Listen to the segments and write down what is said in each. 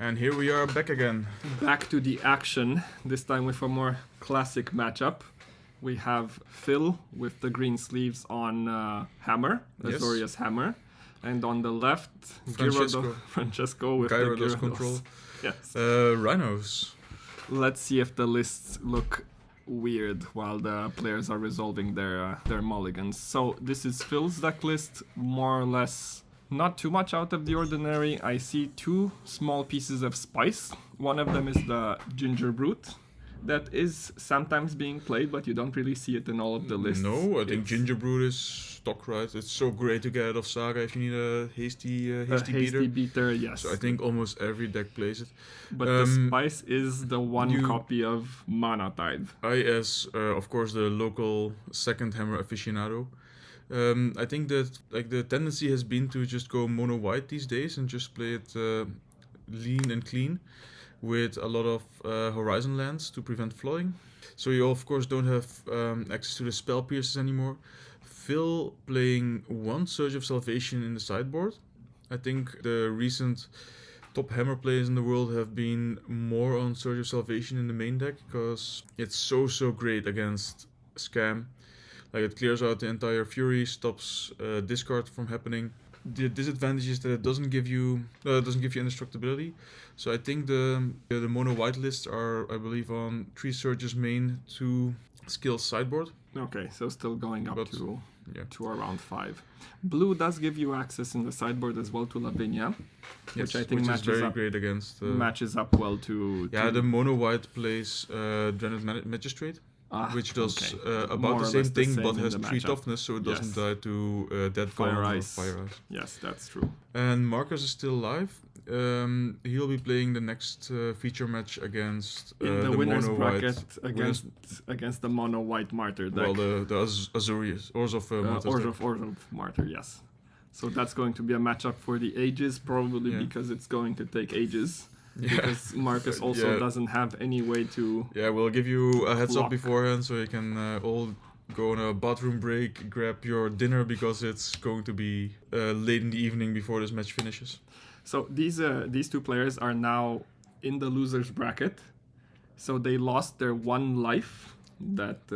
And here we are back again. Back to the action, this time with a more classic matchup. We have Phil with the green sleeves on Hammer, Azorius Hammer. And on the left, Francesco with Gyarados the control. Yes. Rhinos. Let's see if the lists look weird while the players are resolving their mulligans. So this is Phil's deck list, more or less not too much out of the ordinary. I see two small pieces of spice. One of them is the Ginger Brute. That is sometimes being played, but you don't really see it in all of the lists. No, I think Ginger Brute is stock, right? It's so great to get it off Saga if you need a hasty beater. Yes. So I think almost every deck plays it. But the spice is the one copy of Mana Tide. As of course, the local second hammer aficionado. I think that the tendency has been to just go mono white these days and just play it lean and clean, with a lot of horizon lands to prevent flooding. So you of course don't have access to the spell pierces anymore. Phil playing one Surge of Salvation in the sideboard. I think the recent top hammer players in the world have been more on Surge of Salvation in the main deck, because it's so great against Scam. Like, it clears out the entire Fury, stops discard from happening. The disadvantage is that it doesn't give you indestructibility. So I think the mono white lists are, I believe, on 3 Surges main, 2 skills sideboard. Okay, so still going up to around 5. Blue does give you access in the sideboard as well to Lavinia, which I think matches up great against matches up well to. The mono white plays Dreaded Magistrate. Which does about the same thing, but has 3 toughness, so it doesn't die to Dead Fire Golem or Ice. Fire Ice. Yes, that's true. And Marcus is still alive. He'll be playing the next feature match against in the winner's mono bracket white against the mono white martyr deck. Well, the Azorius, Orzhov Martyr, yes. So that's going to be a matchup for the ages, probably because it's going to take ages. Because Marcus also doesn't have any way to. Yeah, we'll give you a heads block. up beforehand, so you can all go on a bathroom break, grab your dinner, because it's going to be late in the evening before this match finishes. So these two players are now in the losers bracket. So they lost their 1 life that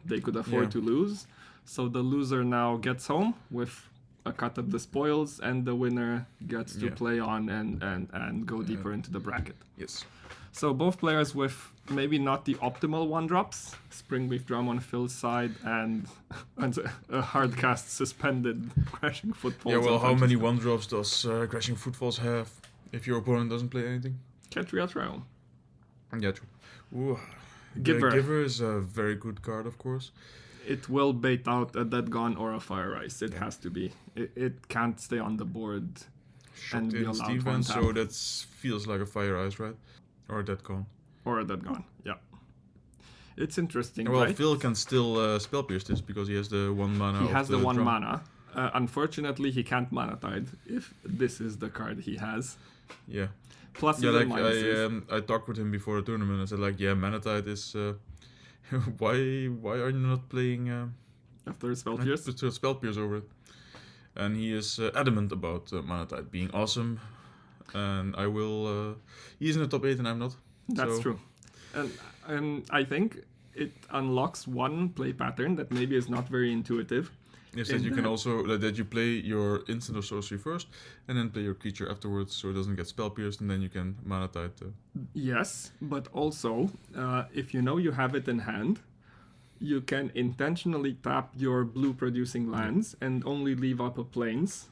they could afford to lose. So the loser now gets home with a cut of the spoils, and the winner gets to play on and go deeper into the bracket. Yes. So both players with maybe not the optimal 1-drops, Springleaf Drum on Phil's side, and a hard cast suspended Crashing Footfalls. Yeah, well, how many 1-drops does Crashing Footfalls have if your opponent doesn't play anything? Ketria Trial. Yeah, true. Ooh. Giver is a very good card, of course. It will bait out a Dead Gone or a Fire Ice. It has to be. It can't stay on the board and be allowed Steven, one tap. so that feels like a Fire Ice, right? Or a Dead Gone. Or a Dead Gone, yeah. It's interesting, well, right? Phil can still spell pierce this because he has the 1 mana. He has the 1 mana. Unfortunately, he can't Mana Tide if this is the card he has. Yeah. Plus, I talked with him before the tournament. I said, Mana Tide is. Why are you not playing after Spell Pierce? Spell Pierce over it. And he is adamant about Mana Tide being awesome. And I will. He's in the top 8 and I'm not. That's true. And I think it unlocks one play pattern that maybe is not very intuitive. Yes, that you can also that you play your instant or sorcery first, and then play your creature afterwards, so it doesn't get spell pierced, and then you can Mana Tide. Yes, but also if you know you have it in hand, you can intentionally tap your blue producing lands and only leave up a plains.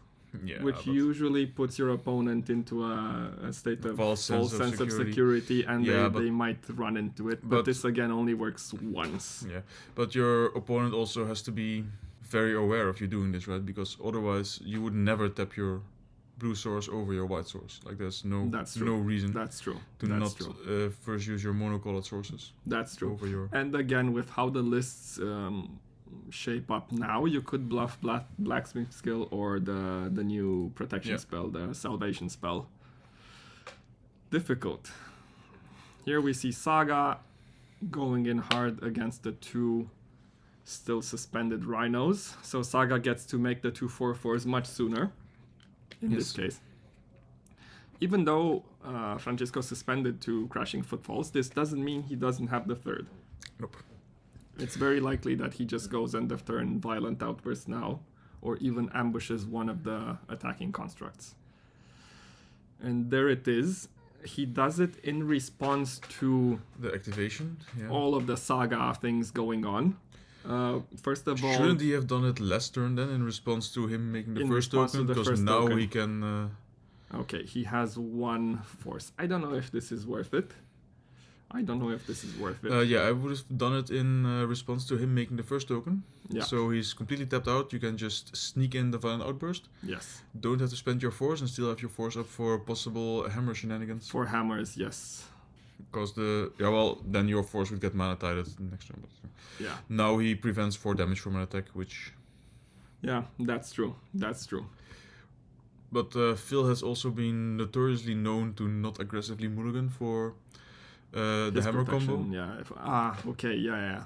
Which usually puts your opponent into a state of false sense of security, and they might run into it. But this again only works once. Yeah, but your opponent also has to be very aware of you doing this, right? Because otherwise you would never tap your blue source over your white source. Like, there's no reason. That's true. To first use your monocolored sources. That's true. Over your... And again, with how the lists shape up now, you could bluff Blacksmith Skill or the new protection spell, the Salvation spell. Difficult. Here we see Saga going in hard against the 2 still suspended Rhinos. So Saga gets to make the 2 4/4s much sooner in this case. Even though Francesco suspended 2 crashing footfalls, this doesn't mean he doesn't have the 3rd. Nope. It's very likely that he just goes end of turn violent outburst now, or even ambushes one of the attacking constructs. And there it is. He does it in response to The activation. Yeah. all of the saga things going on. First of all, Shouldn't he have done it last turn then in response to him making the In first response to token? the Because first now token. he can. okay, he has 1 force. I don't know if this is worth it. Yeah, I would have done it in response to him making the first token. Yeah. So he's completely tapped out. You can just sneak in the violent outburst. Yes. Don't have to spend your force and still have your force up for possible hammer shenanigans. For hammers, yes. Because then your force would get mana tied the next turn. But Yeah. now he prevents 4 damage from an attack, which. Yeah, that's true. But Phil has also been notoriously known to not aggressively mulligan for the His hammer protection, combo. Yeah. Okay. Yeah.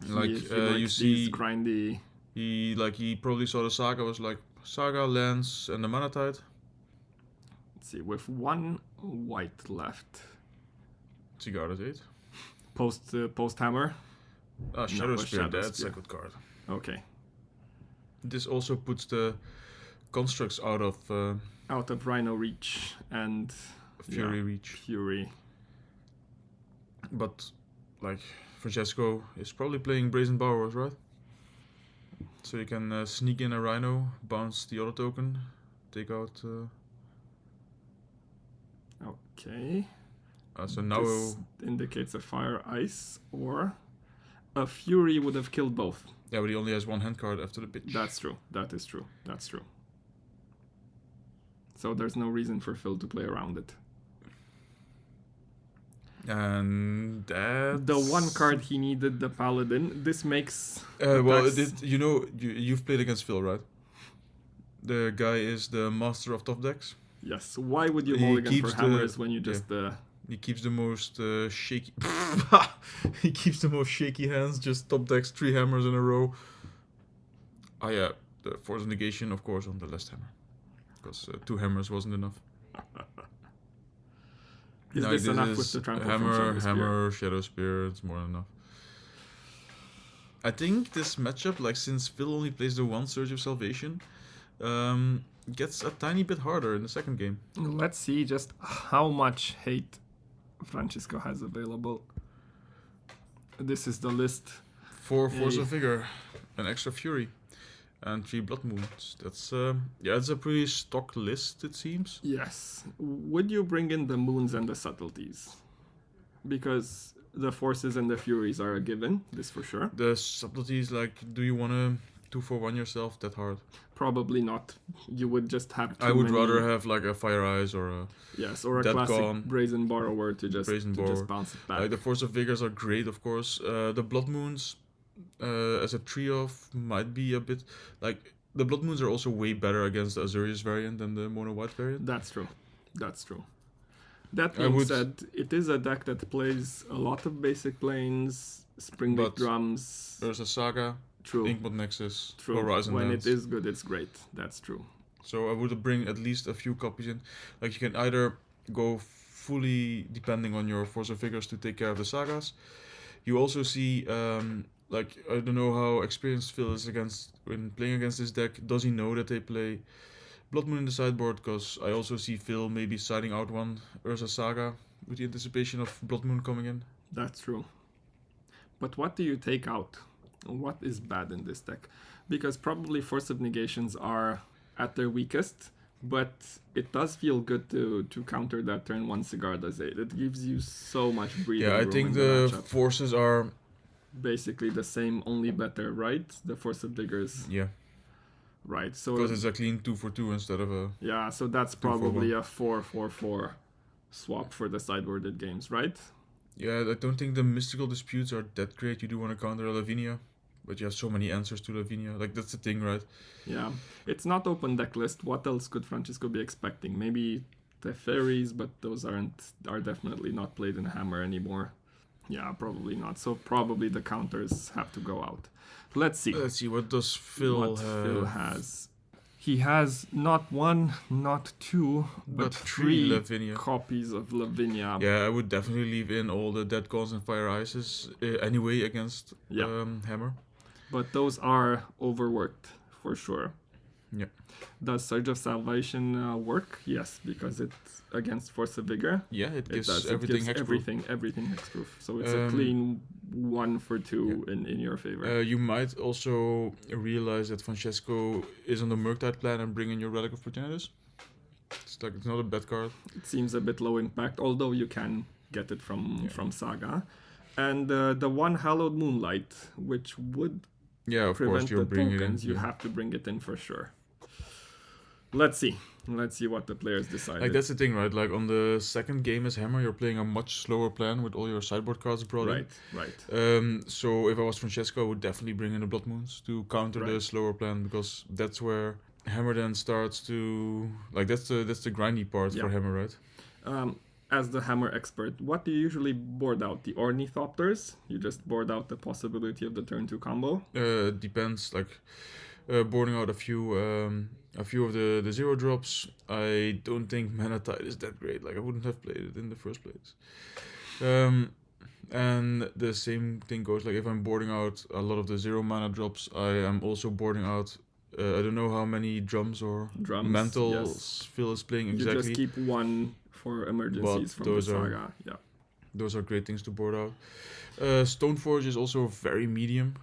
Like, He you likes see- these grindy. He probably saw the saga, was like saga, lance, and the mana tide. Let's see, with 1 white left, Cigar at 8. post hammer. Shadow a Spear, Shadow that's Spear. a good card. Okay. This also puts the constructs out of Out of Rhino reach and Fury reach. Fury. But, like, Francesco is probably playing Brazen Borrowers, right? So you can sneak in a Rhino, bounce the other token, take out... Okay. so now... This indicates a fire ice, or a Fury would have killed both. Yeah, but he only has 1 hand card after the pitch. That's true. That is true. That's true. So there's no reason for Phil to play around it. And that's... The 1 card he needed, the Paladin, this makes... well, attacks- you've played against Phil, right? The guy is the master of top decks. Yes. Why would you He mulligan for keeps the- hammers when you just... He keeps the most shaky... he keeps the most shaky hands, just top decks 3 hammers in a row. Oh yeah, the Force of Negation, of course, on the last hammer. Because 2 hammers wasn't enough. Is No, this enough with the trample from Shadow Spear? Hammer, Shadow Spear, it's more than enough. I think this matchup, like since Phil only plays the 1 Surge of Salvation, gets a tiny bit harder in the second game. Let's see just how much hate Francesco has available. This is the list. 4 Force Hey. of Vigor, an extra Fury, and 3 Blood Moons. That's it's a pretty stock list, it seems. Yes. Would you bring in the moons and the subtleties? Because the forces and the furies are a given, this for sure. The subtleties, like, do you want to 2-for-1 yourself that hard? Probably not. You would just have I would rather have like a Fire Eyes or a or a Dead classic Gone. brazen borrower to just Brazen to Borrower. just bounce it back. like the Force of Vigors are great, of course. The Blood Moons, as a trio, might be a bit like the Blood Moons are also way better against the Azurius variant than the Mono White variant. That's true. That's true. That I being would- said, it is a deck that plays a lot of basic planes, Springleaf But Drums. There's a Saga, True. Inkmoth Nexus, True. Horizon When Dance. it is good, it's great. That's true. So I would bring at least a few copies in. Like you can either go fully depending on your Force of Vigors to take care of the sagas. You also see, like, I don't know how experienced Phil is when playing against this deck. Does he know that they play Blood Moon in the sideboard? Because I also see Phil maybe siding out 1 Urza Saga with the anticipation of Blood Moon coming in. That's true. But what do you take out? What is bad in this deck? Because probably Force of Negations are at their weakest, but it does feel good to counter that turn 1 Cigar does 8. It gives you so much breathing Yeah, I room think in the matchup. forces are, Basically the same, only better, right? The Force of Vigors, yeah, right? So because it's a clean 2-for-2 instead of a... yeah, so that's for probably a 4-4-4 swap for the sideboarded games, right? Yeah, I don't think the mystical disputes are that great. You do want to counter Lavinia, but you have so many answers to Lavinia. Like, that's the thing, right? Yeah, it's not open deck list. What else could Francesco be expecting? Maybe the fairies, but those are definitely not played in Hammer anymore. Yeah, probably not. So probably the counters have to go out. Let's see Let's see, what does Phil what have? Phil has. He has not one, not two, but three Lavinia. copies of Lavinia. Yeah, I would definitely leave in all the Dead Gods and Fire Ices anyway against Yeah. Hammer. But those are overworked for sure. Yeah. Does Surge of Salvation work? Yes, because it's against Force of Vigor. Yeah, it gives does. everything it gives hexproof. everything hexproof. So it's a clean 1 for 2 in your favor. You might also realize that Francesco is on the Murktide plan and bring in your Relic of Progenitus. It's not a bad card. It seems a bit low impact, although you can get it from Saga. And the one Hallowed Moonlight, which would of prevent course you're the bringing tokens, it in. you have to bring it in for sure. Let's see what the players decide. Like that's the thing, right? Like on the second game as Hammer, you're playing a much slower plan with all your sideboard cards brought in. Right. So if I was Francesco, I would definitely bring in the Blood Moons to counter the slower plan, because that's where Hammer then starts to that's the grindy part for Hammer, right? As the Hammer expert, what do you usually board out? The Ornithopters? You just board out the possibility of the turn 2 combo? Depends. Boarding out a few of the 0 drops. I don't think Mana Tide is that great. I wouldn't have played it in the first place. And the same thing goes, if I'm boarding out a lot of the 0 mana drops, I am also boarding out I don't know how many drums or mantles Phil is playing exactly. You just keep one for emergencies from the Saga. Those are great things to board out. Stoneforge is also very medium.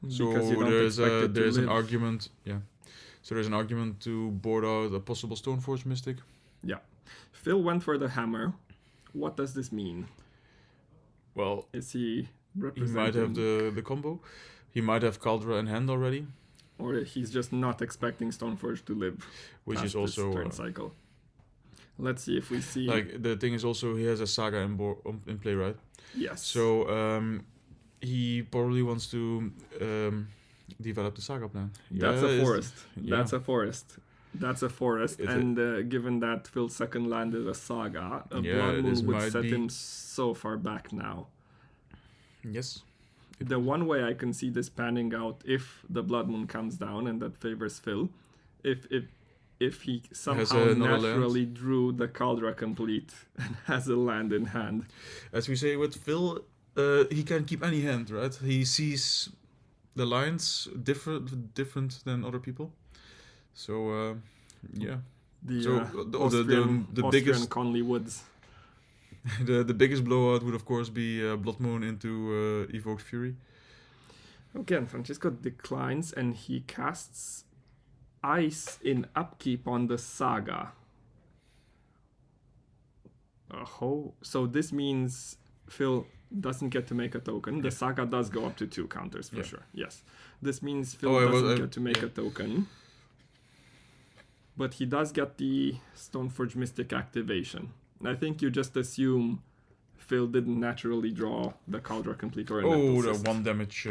So there's an argument, So there's an argument to board out a possible Stoneforge Mystic. Yeah. Phil went for the Hammer. What does this mean? Well, is he representing... He might have the combo. He might have Caldra in hand already. Or he's just not expecting Stoneforge to live. Which is also turn cycle. Let's see if we see... the thing is also he has a Saga in play, right? Yes. So he probably wants to develop the Saga plan. That's a forest. That's a forest. And given that Phil's second land is a Saga, a Blood Moon would set him so far back now. Yes. The one way I can see this panning out, if the Blood Moon comes down, and that favors Phil, if he somehow naturally drew the Caldra complete and has a land in hand. As we say with Phil, he can keep any hand, right? He sees the lines different than other people. So the biggest Conley Woods. The biggest blowout would of course be Blood Moon into Evoked Fury. Okay, and Francesco declines and he casts Ice in upkeep on the Saga. So this means Phil doesn't get to make a token. The Saga does go up to 2 counters for sure. Yes. This means Phil doesn't get to make a token. But he does get the Stoneforge Mystic activation. I think you just assume Phil didn't naturally draw the Caldra complete or the 1 damage.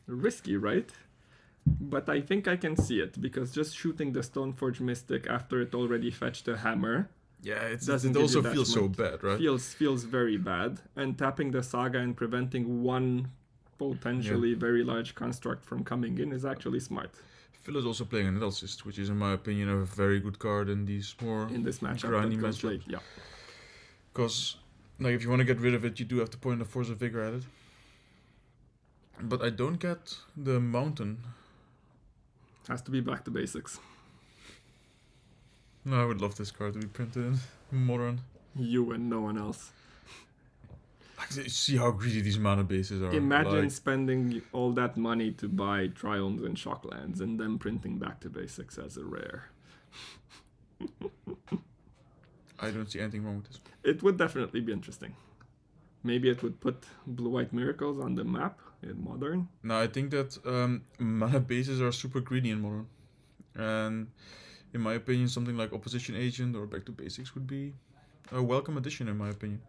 Risky, right? But I think I can see it, because just shooting the Stoneforge Mystic after it already fetched a hammer... Yeah, it also feels so bad, right? Feels very bad. And tapping the Saga and preventing one potentially very large construct from coming in is actually smart. Phil is also playing an Analyst, which is, in my opinion, a very good card in these more in this matchup. Grindy matchup. Yeah. Because, if you want to get rid of it, you do have to point a Force of Vigor at it. But I don't get the Mountain. Has to be back to basics. No, I would love this card to be printed in Modern. You and no one else. See how greedy these mana bases are. Imagine spending all that money to buy Triomes and Shocklands and then printing back to basics as a rare. I don't see anything wrong with this. It would definitely be interesting. Maybe it would put Blue-White Miracles on the map in Modern. No, I think that mana bases are super greedy in Modern. And in my opinion, something like Opposition Agent or Back to Basics would be a welcome addition, in my opinion.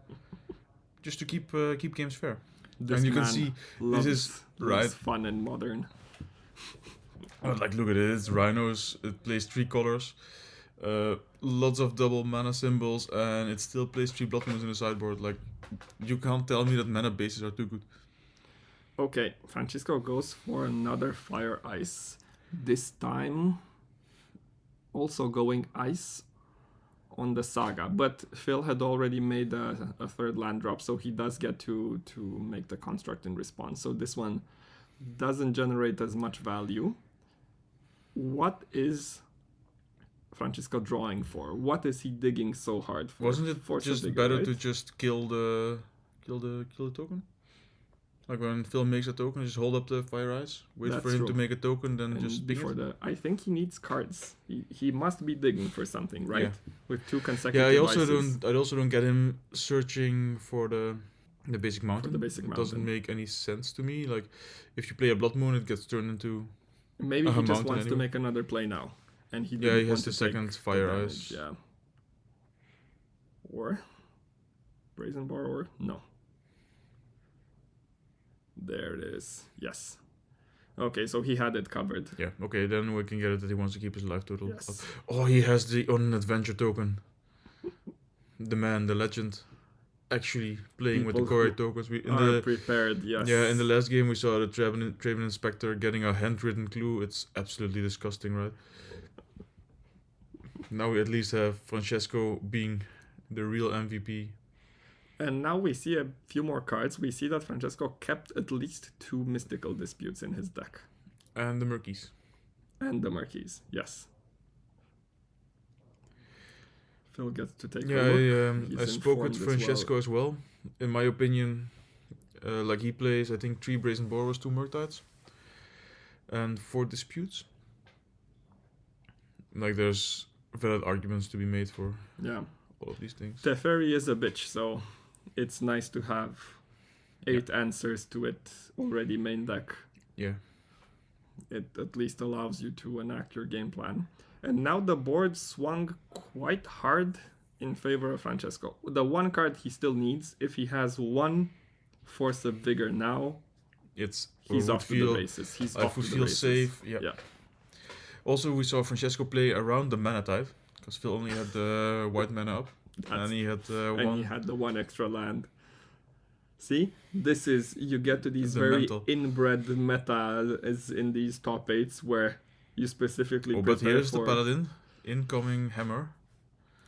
Just to keep games fair. This and you man can see loves, this is right fun in Modern. Look at it. It's Rhinos. It plays 3 colors. Lots of double mana symbols, and it still plays 3 Blood Moons in the sideboard. You can't tell me that mana bases are too good. Okay, Francisco goes for another Fire Ice. This time also going Ice on the Saga. But Phil had already made a third land drop, so he does get to make the construct in response. So this one doesn't generate as much value. What is Francisco drawing for? What is he digging so hard for? Wasn't it Force just Vigor, better right? to just kill the token? Like when Phil makes a token, just hold up the Fire Ice, wait That's for him true. to make a token, then And just ping before it. I think he needs cards. He must be digging for something, right? Yeah. With 2 Yeah, consecutive I also ices. don't get him searching for the basic mountain. the basic it mountain. doesn't make any sense to me. Like if you play a Blood Moon, it gets turned into Maybe he just mountain wants to anyway. make another play now, and he Yeah, didn't he want has to the take second the Fire damage, Ice. Yeah. Or Brazen Borrower? No. There it is. Yes. Okay, so he had it covered. Yeah, okay, then we can get it that he wants to keep his life total Yes. up. Oh, he has the on-adventure token. The man, the legend, actually playing with the People Koroi who tokens. We Are prepared, yes. Yeah, in the last game we saw the Draven Inspector getting a handwritten clue. It's absolutely disgusting, right? Now we at least have Francesco being the real MVP. And now we see a few more cards. We see that Francesco kept at least 2 mystical disputes in his deck. And the Murkies. And the Marquise, yes. Phil gets to take Yeah, a look. I He's spoke with informed Francesco as well. In my opinion, like he plays, I think 3 Brazen Borrowers, 2 Murktides, and 4 Disputes. Like there's valid arguments to be made for Yeah. all of these things. Teferi is a bitch, so it's nice to have 8 answers to it already main deck. Yeah. It at least allows you to enact your game plan. And now the board swung quite hard in favor of Francesco. The one card he still needs, if he has 1 Force of Vigor now, he's off to the races. He's I off to would the feel races. safe. Yeah. Also, we saw Francesco play around the mana type because Phil only had the white mana up, and he had And he had the 1 extra land. See, this is, you get to these It's a very mental. inbred meta as in these top 8s where you specifically Oh, but prepare here's the for Paladin, incoming hammer.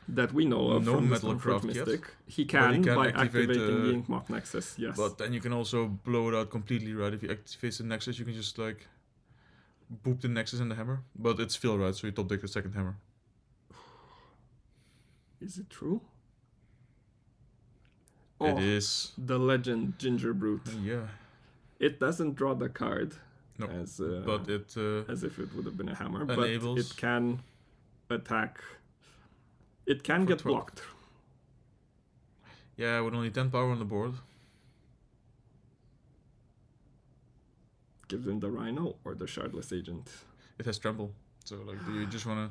that we know of No from the Metal Stoneforge Craft yet, Mystic. He but can he can by activate activating the the- Inkmoth Nexus, yes. But then you can also blow it out completely, right? If you activate the Nexus, you can just like boop the Nexus and the hammer. But it's Phil, right? So you top deck the second hammer. Is it true? It is. The legend Ginger Brute. Yeah. It doesn't draw the card No. as But it. as if it would have been a hammer, enables- but it can attack. It can For get 12. blocked. Yeah, with only 10 power on the board. Gives him the Rhino or the Shardless Agent. It has trample. So like, do you just wanna?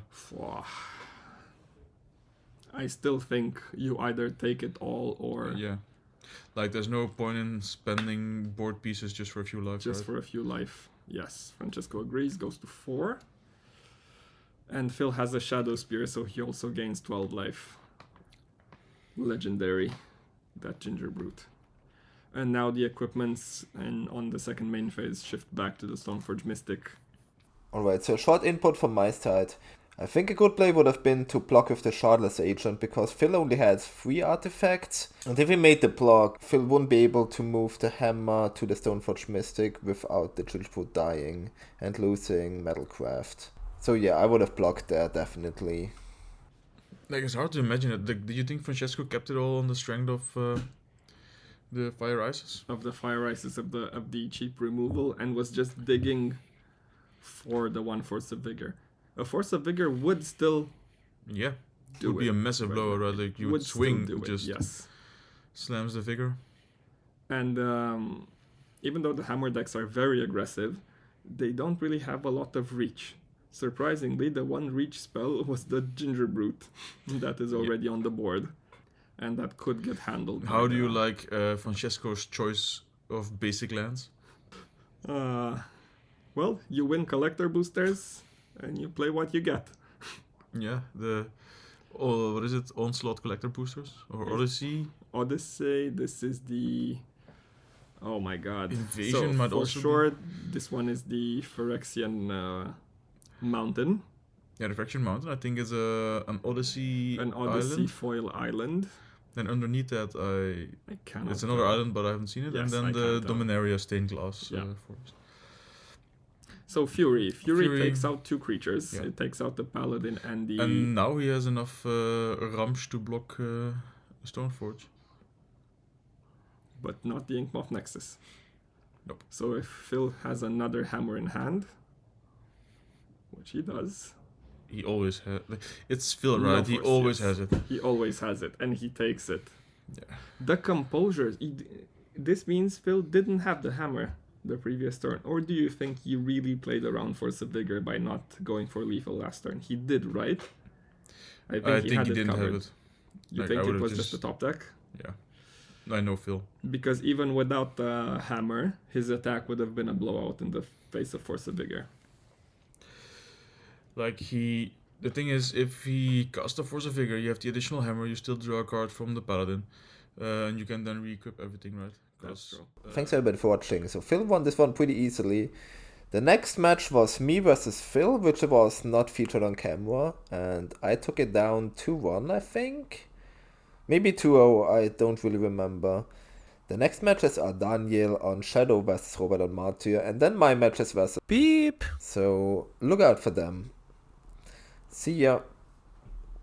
I still think you either take it all or Yeah. Like, there's no point in spending board pieces just for a few lives. just right? for a few life. Yes, Francesco agrees, goes to 4. And Phil has a Shadow Spear, so he also gains 12 life. Legendary, that Ginger Brute. And now the equipments on the second main phase shift back to the Stoneforge Mystic. Alright, so short input from my side. I think a good play would have been to block with the Shardless Agent, because Phil only has 3 artifacts. And if he made the block, Phil wouldn't be able to move the hammer to the Stoneforge Mystic without the Childfoot dying and losing Metalcraft. So yeah, I would have blocked there, definitely. Like, it's hard to imagine it. Like, do you think Francesco kept it all on the strength of the Fire Ices? Of the Fire Ices of the cheap removal, and was just digging for the 1 Force of Vigor. A Force of Vigor would still Yeah. do would be it, a massive right? blow, right? Like, you would still swing, do it, just yes. slams the figure. And even though the hammer decks are very aggressive, they don't really have a lot of reach. Surprisingly, the one reach spell was the Ginger Brute that is already on the board, and that could get handled. How do you like Francesco's choice of basic lands? Well, you win collector boosters, and you play what you get. Yeah, what is it? Onslaught Collector Boosters? Or Yes. Odyssey? Odyssey, this is the Oh my god. Invasion so might for also sure, this one is the Phyrexian mountain. Yeah, the Fraction Mountain, I think, is an Odyssey An Odyssey island. foil island. Then underneath that, I cannot. it's another island, but I haven't seen it. Yes, and then I the can't tell. Dominaria stained glass Yeah. forest. So Fury Fury. takes out 2 creatures. Yeah. It takes out the Paladin and the. And now he has enough ramps to block Stoneforge. But not the Inkmoth Nexus. Nope. So if Phil has another hammer in hand, which he does, He always has. It's Phil, No, right? of He course, always yes. has it. he always has it, and he takes it. Yeah. The Composure. This means Phil didn't have the hammer the previous turn, or do you think he really played around Force of Vigor by not going for lethal last turn? He did, right? I think he didn't covered. have it. You Like, think I it would've was just just- a top deck? Yeah. I know Phil. Because even without the hammer, his attack would have been a blowout in the face of Force of Vigor. Like, the thing is, if he casts a Force of Vigor, you have the additional hammer, you still draw a card from the Paladin. And you can then re-equip everything, right? That's true. Thanks everybody for watching. So Phil won this one pretty easily. The next match was me versus Phil, which was not featured on camera. And I took it down 2-1, I think. Maybe 2-0, I don't really remember. The next matches are Daniel on Shadow versus Robert on Martyr. And then my matches versus Beep. So look out for them. See ya.